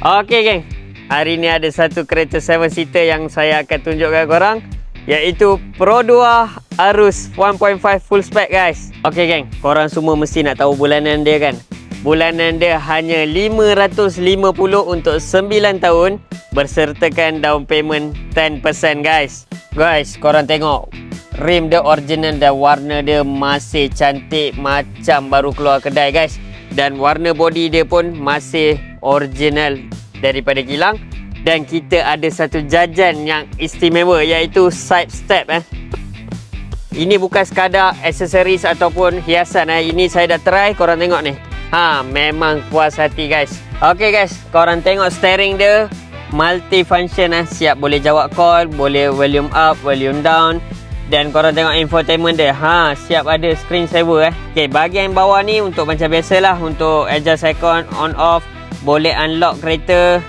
Okey geng, hari ni ada satu kereta 7-seater yang saya akan tunjukkan korang, iaitu Pro 2 Arus 1.5 full spec guys. Okey geng, korang semua mesti nak tahu bulanan dia kan. Bulanan dia hanya 550 untuk 9 tahun bersertakan down payment 10% guys. Guys, korang tengok rim dia original dan warna dia masih cantik macam baru keluar kedai guys. Dan warna body dia pun masih original daripada kilang. Dan kita ada satu jajan yang istimewa, iaitu side step Ini bukan sekadar aksesoris ataupun hiasan Ini saya dah try, korang tengok ni. Memang puas hati guys. Okey guys, korang tengok steering dia multi-function siap boleh jawab call, boleh volume up, volume down. Dan korang tengok infotainment dia, siap ada screen saver Okey, bahagian bawah ni untuk macam biasalah, untuk adjust icon on off, boleh unlock kereta.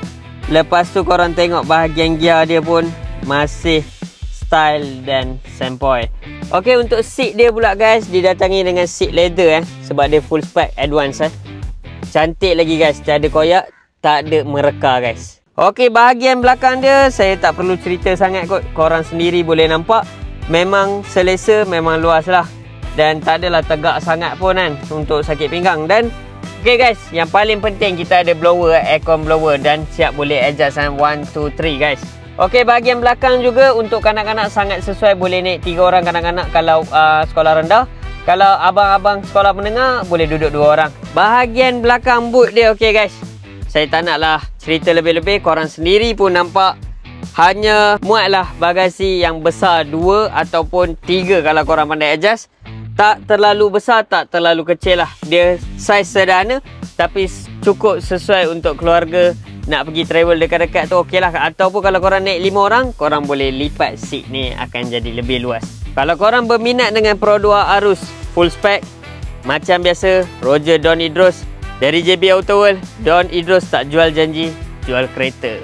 Lepas tu korang tengok bahagian gear dia pun masih style dan sempoi. Okey, untuk seat dia pula guys, didatangi dengan seat leather sebab dia full spec advance Cantik lagi guys, tak ada koyak, tak ada mereka guys. Okey, bahagian belakang dia saya tak perlu cerita sangat kot, korang sendiri boleh nampak. Memang selesa, memang luas lah. Dan tak adalah tegak sangat pun untuk sakit pinggang. Dan okey guys, yang paling penting kita ada blower, aircon blower. Dan siap boleh adjust 1, 2, 3 guys. Okey, bahagian belakang juga untuk kanak-kanak sangat sesuai. Boleh naik 3 orang kanak-kanak kalau sekolah rendah. Kalau abang-abang sekolah menengah, boleh duduk 2 orang. Bahagian belakang boot dia okey guys, saya tak naklah cerita lebih-lebih, korang sendiri pun nampak. Hanya muatlah bagasi yang besar 2 ataupun 3 kalau korang pandai adjust. Tak terlalu besar, tak terlalu kecil lah. Dia saiz sederhana tapi cukup sesuai untuk keluarga nak pergi travel dekat-dekat tu okey lah. Ataupun kalau korang naik 5 orang, korang boleh lipat seat ni, akan jadi lebih luas. Kalau korang berminat dengan Pro 2 Arus full spec, macam biasa, Roger Don Idros dari JB Auto World. Don Idros tak jual janji, jual kereta.